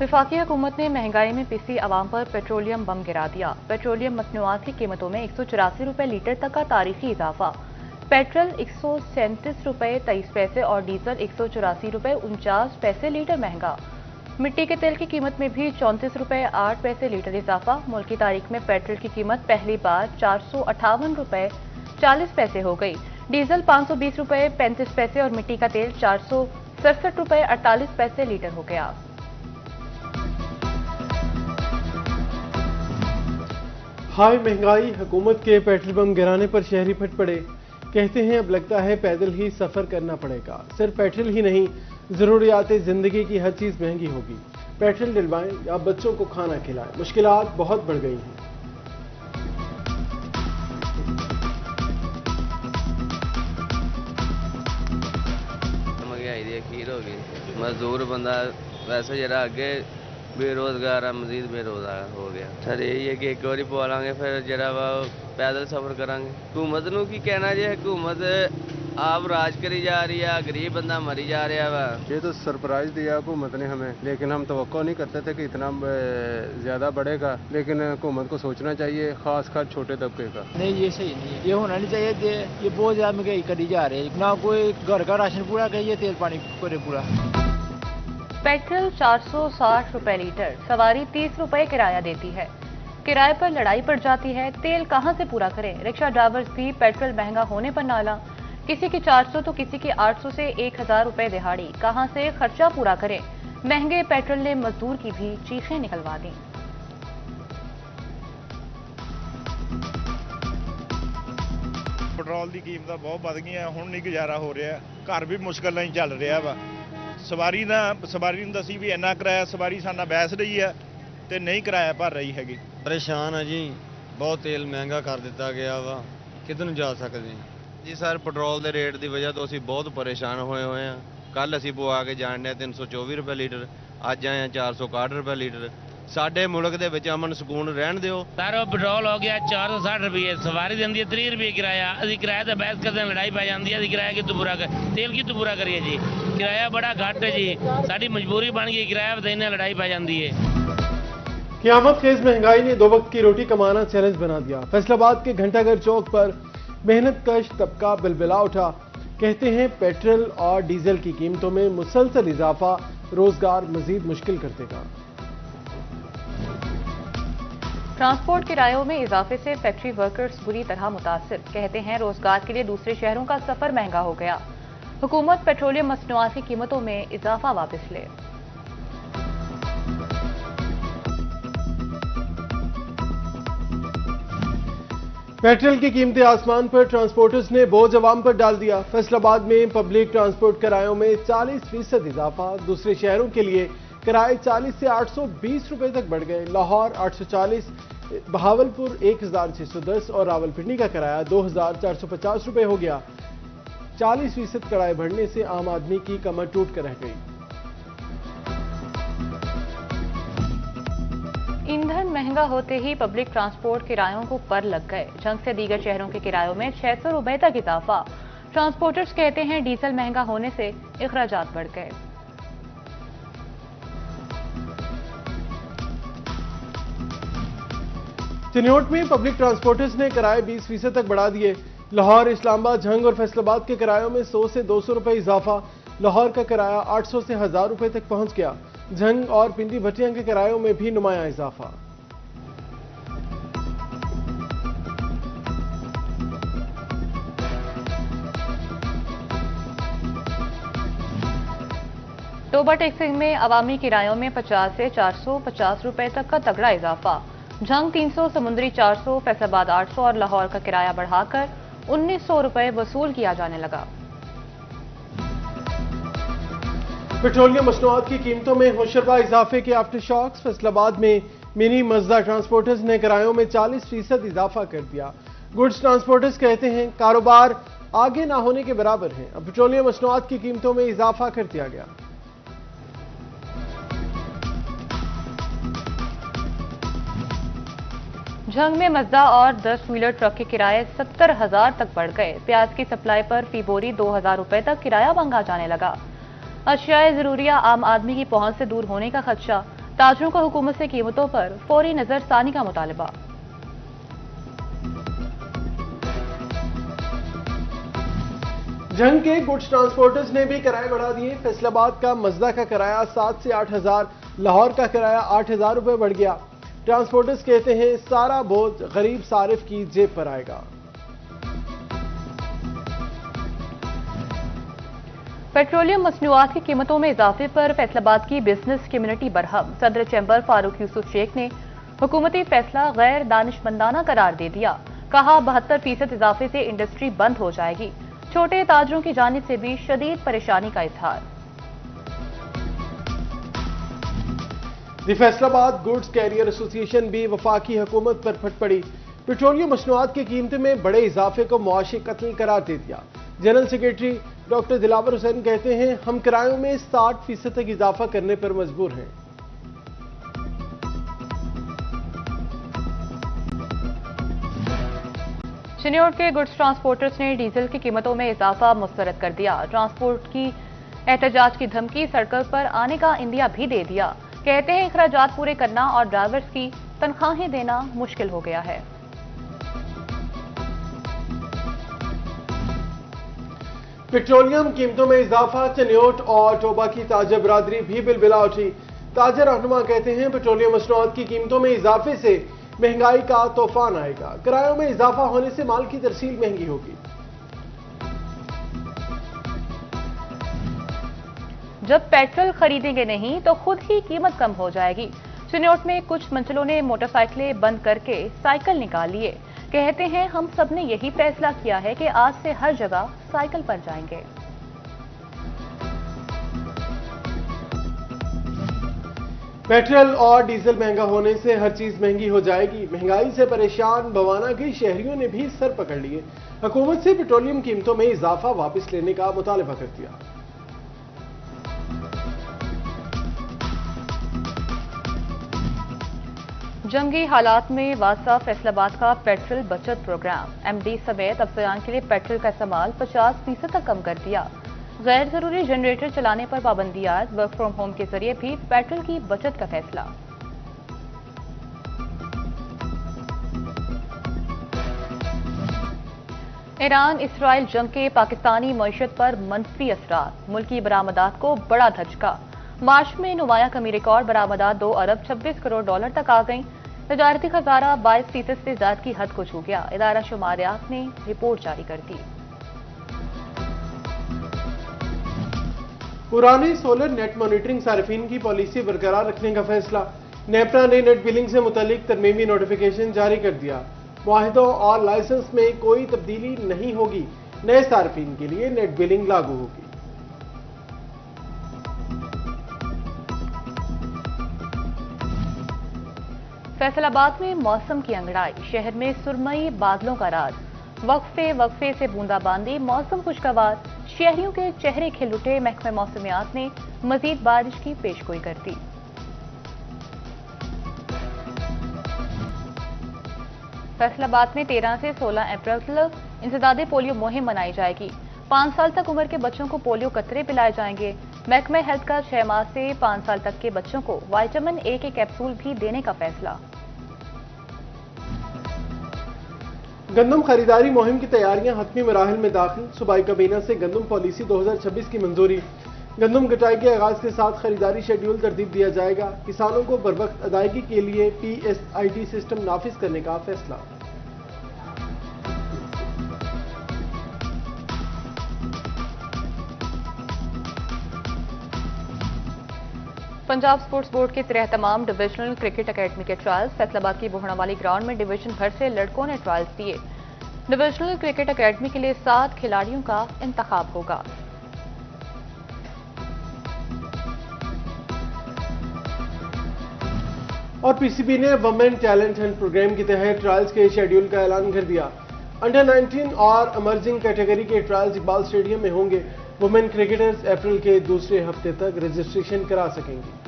वफाकी हुकूमत ने महंगाई में पिसी आवाम पर पेट्रोलियम बम गिरा दिया। पेट्रोलियम मसनूआत की कीमतों में 184 रुपए लीटर तक का तारीखी इजाफा। पेट्रोल 137 रुपए 23 पैसे और डीजल 184 रुपए 49 पैसे लीटर महंगा। मिट्टी के तेल की कीमत में भी 34 रुपए 8 पैसे लीटर इजाफा। मुल्क की तारीख में पेट्रोल की कीमत पहली बार 458 रुपए 40 पैसे हो गई। डीजल 520 रुपए 35 पैसे और मिट्टी का तेल 467 रुपए 48 पैसे लीटर हो गया। हाई महंगाई, हुकूमत के पेट्रोल बम गिराने पर शहरी फट पड़े। कहते हैं अब लगता है पैदल ही सफर करना पड़ेगा। सिर्फ पेट्रोल ही नहीं, जरूरियात जिंदगी की हर चीज महंगी होगी। पेट्रोल डलवाएं या बच्चों को खाना खिलाएं, मुश्किलात बहुत बढ़ गई हैं। महंगाई दी अखीर हो गई। मजदूर बंदा वैसे जरा अगे बेरोजगार है, मजीद बेरोजगार हो गया। सर यही है कि एक बारी पवा लांगे, फिर जरा वा पैदल सफर करांगे। हुकूमत नूं की कहना जी, हुकूमत आप राज करी जा रही है, गरीब बंदा मरी जा रहा वा। ये तो सरप्राइज दिया हुकूमत ने हमें, लेकिन हम तवक्को नहीं करते थे कि इतना ज्यादा बढ़ेगा। लेकिन हुकूमत को सोचना चाहिए, खासकर छोटे तबके का। नहीं, ये सही नहीं है, ये होना नहीं चाहिए। ये बहुत ज्यादा महंगाई करी जा रही है, ना कोई घर का राशन पूरा करिए, तेल पानी करे पूरा। पेट्रोल 460 रुपए लीटर, सवारी 30 रुपए किराया देती है। किराए पर लड़ाई पड़ जाती है, तेल कहां से पूरा करें। रिक्शा ड्राइवर्स भी पेट्रोल महंगा होने पर नाला। किसी की 400 तो किसी की 800 से 1000 रुपए दिहाड़ी, कहां से खर्चा पूरा करें। महंगे पेट्रोल ने मजदूर की भी चीखें निकलवा दी। पेट्रोल की कीमत बहुत बढ़ गई, हुण नहीं गुजारा हो रहा, घर भी मुश्किल नहीं चल रहा वा। सवारी नूं दसी भी इन्ना किराया, सवारी साडा बैस रही है ते नहीं किराया भर रही हैगी। परेशान है जी, बहुत तेल महंगा कर दिता गया वा, किधर ਨੂੰ ਜਾ ਸਕਦੇ जी। सर पेट्रोल के रेट की वजह तो असीं बहुत परेशान होए हुए हैं। कल असीं पवा के जाने 324 रुपए लीटर, अज आए 461 रुपए लीटर। साडे मुल्क दे विच अमन सकून रहन दिओ। सर पेट्रोल हो गया 460 रुपये, सवारी देंदी है 30 रुपये किराया। असीं किराया तो बहस करते लड़ाई पै जाती है, असीं किराया कितों पूरा कर, तेल कितों पूरा करिए जी। किराया बड़ा घट है जी, साडी मजबूरी बन गई, किराया देने लड़ाई पै जाती है। क़यामत खेज महंगाई ने 2 वक्त की रोटी कमाना चैलेंज बना दिया। फैसलाबाद के घंटाघर चौक पर मेहनत कश तबका बिलबिला उठा। कहते हैं पेट्रोल और डीजल की कीमतों में मुसलसल इजाफा रोजगार मजीद मुश्किल कर देगा। ट्रांसपोर्ट किरायों में इजाफे से फैक्ट्री वर्कर्स बुरी तरह मुतासिर। कहते हैं रोजगार के लिए दूसरे शहरों का सफर महंगा हो गया। हुकूमत पेट्रोलियम मसनूआत की कीमतों में इजाफा वापस ले। पेट्रोल की कीमतें आसमान पर, ट्रांसपोर्टर्स ने बोझ अवाम पर डाल दिया। फैसलाबाद में पब्लिक ट्रांसपोर्ट किरायों में 40% इजाफा। दूसरे शहरों के लिए किराए 40 से 820 रुपए तक बढ़ गए। लाहौर 840, बहावलपुर 1610 और रावलपिंडी का किराया 2450 रुपए हो गया। 40% किराए बढ़ने से आम आदमी की कमर टूट कर रह गई। ईंधन महंगा होते ही पब्लिक ट्रांसपोर्ट किरायों को पर लग गए। जंग से दीगर शहरों के किरायों में 600 रुपए तक इजाफा। ट्रांसपोर्टर्स कहते हैं डीजल महंगा होने से अखराजात बढ़ गए। चिन्योट में पब्लिक ट्रांसपोर्टर्स ने किराए 20% तक बढ़ा दिए। लाहौर, इस्लामाबाद, झंग और फैसलाबाद के किरायों में 100 से 200 रुपए इजाफा। लाहौर का किराया 800 से 1000 रुपए तक पहुंच गया। झंग और पिंडी भटिया के किरायों में भी नुमाया इजाफा। टोबा टैक्सी में अवामी किरायों में 50 से 450 रुपए तक का तगड़ा इजाफा। झंग 300, समुद्री 400, फैसलाबाद 800 और लाहौर का किराया बढ़ाकर 1900 रुपए वसूल किया जाने लगा। पेट्रोलियम मसनूआत की कीमतों में होशरबा इजाफे के आफ्टर शॉक्स। फैसलाबाद में मिनी मजदा ट्रांसपोर्टर्स ने किरायों में 40% इजाफा कर दिया। गुड्स ट्रांसपोर्टर्स कहते हैं कारोबार आगे ना होने के बराबर है। अब पेट्रोलियम मसनूआत की कीमतों में इजाफा कर दिया गया। झंग में मजदा और 10 व्हीलर ट्रक के किराए 70,000 तक बढ़ गए। प्याज की सप्लाई पर फी बोरी 2000 रुपए तक किराया मांगा जाने लगा। अशियाए जरूरिया आम आदमी की पहुंच से दूर होने का खदशा। ताजरों का हुकूमत से कीमतों पर फौरी नजरसानी का मुतालबा। जंग के गुड्स ट्रांसपोर्टर्स ने भी किराए बढ़ा दिए। फैसलाबाद का मजदा का किराया 7 से 8,000, लाहौर का किराया 8,000 रुपए बढ़ गया। ट्रांसपोर्टर्स कहते हैं सारा बोझ गरीब सारिफ की जेब पर आएगा। पेट्रोलियम मसनूआत की कीमतों में इजाफे पर फैसलाबाद की बिजनेस कम्युनिटी बरहम। सदर चैम्बर फारूक यूसुफ शेख ने हुकूमती फैसला गैर दानिशमंदाना करार दे दिया। कहा 72% इजाफे से इंडस्ट्री बंद हो जाएगी। छोटे ताजरों की जानिब से भी शदीद परेशानी का इजहार। दी फैसलाबाद गुड्स कैरियर एसोसिएशन भी वफाकी हुकूमत पर फट पड़ी। पेट्रोलियम मसनूआत की कीमत में बड़े इजाफे को मुआशी कत्ल करार दे दिया। General secretary doctor Dilawar Hussain कहते हैं हम किरायों में 60% तक इजाफा करने पर मजबूर हैं। चिन्योट के गुड्स ट्रांसपोर्टर्स ने डीजल की कीमतों में इजाफा मुस्तरद कर दिया। ट्रांसपोर्ट की एहतजाज की धमकी, सड़कों पर आने का इंदिया भी दे दिया। कहते हैं अखराजात पूरे करना और ड्राइवर्स की तनख्वाहें देना मुश्किल हो गया है। पेट्रोलियम कीमतों में इजाफा, चिन्योट और टोबा की ताजर बरादरी भी बिलबिला उठी। ताजर रहनुमा कहते हैं पेट्रोलियम मसनूआत की कीमतों में इजाफे से महंगाई का तूफान आएगा। किरायों में इजाफा होने से माल की तरसील महंगी होगी। जब पेट्रोल खरीदेंगे नहीं तो खुद ही कीमत कम हो जाएगी। चिन्योट में कुछ मंचलों ने मोटरसाइकिलें बंद करके साइकिल निकाल लिए। कहते हैं हम सब ने यही फैसला किया है कि आज से हर जगह साइकिल पर जाएंगे। पेट्रोल और डीजल महंगा होने से हर चीज महंगी हो जाएगी। महंगाई से परेशान बवाना के शहरियों ने भी सर पकड़ लिए। हुकूमत से पेट्रोलियम कीमतों में इजाफा वापस लेने का मुतालबा कर दिया। जंगी हालात में वासा फैसलाबाद का पेट्रोल बचत प्रोग्राम। एमडी समेत अफसरान के लिए पेट्रोल का इस्तेमाल 50% तक कम कर दिया। गैर जरूरी जनरेटर चलाने पर पाबंदी आयद। वर्क फ्रॉम होम के जरिए भी पेट्रोल की बचत का फैसला। ईरान इसराइल जंग के पाकिस्तानी मईशत पर मनफी असरात। मुल्की बरामदात को बड़ा धचका। मार्च में नुमाया कमी रिकॉर्ड बरामदात 2 अरब 26 करोड़ डॉलर तक आ गई। तजारती खजाना 22% से ज्यादा की हद को छू गया। इदारा शुमारियात ने रिपोर्ट जारी कर दी। पुराने सोलर नेट मॉनिटरिंग सार्फिन की पॉलिसी बरकरार रखने का फैसला। नेपरा ने नेट बिलिंग से मुतालिक तरमीमी नोटिफिकेशन जारी कर दिया। मुआहिदों और लाइसेंस में कोई तब्दीली नहीं होगी। नए सार्फिन के लिए नेट बिलिंग लागू होगी। फैसलाबाद में मौसम की अंगड़ाई। शहर में सुरमई बादलों का राज। वक्फे वक्फे से बूंदाबांदी, मौसम खुशगवार। शहरियों के चेहरे खिल उठे। महकमे मौसमियात ने मजीद बारिश की पेशगोई कर दी। फैसलाबाद में 13 से 16 अप्रैल तक इंसदादे पोलियो मुहिम मनाई जाएगी। 5 साल तक उम्र के बच्चों को पोलियो कतरे पिलाए जाएंगे। महकमे हेल्थ का 6 माह से 5 साल तक के बच्चों को विटामिन ए के कैप्सूल भी देने का फैसला। गंदम खरीदारी मुहिम की तैयारियां हतमी मराहल में दाखिल। सूबाई काबीना से गंदम पॉलिसी 2026 की मंजूरी। गंदम कटाई के आगाज के साथ खरीदारी शेड्यूल तरतीब दिया जाएगा। किसानों को बरवक्त अदायगी के लिए PSID सिस्टम नाफिज करने का फैसला। पंजाब स्पोर्ट्स बोर्ड के तहत तमाम डिविजनल क्रिकेट अकेडमी के ट्रायल्स। फैसलाबाद की बोहड़ावाली ग्राउंड में डिवीजन भर से लड़कों ने ट्रायल्स दिए। डिविजनल क्रिकेट अकेडमी के लिए 7 खिलाड़ियों का इंतखाब होगा। और PCB ने वुमेन टैलेंट हंट प्रोग्राम के तहत ट्रायल्स के शेड्यूल का ऐलान कर दिया। अंडर 19 और इमर्जिंग कैटेगरी के ट्रायल्स इकबाल स्टेडियम में होंगे। वुमेन क्रिकेटर्स अप्रैल के दूसरे हफ्ते तक रजिस्ट्रेशन करा सकेंगी।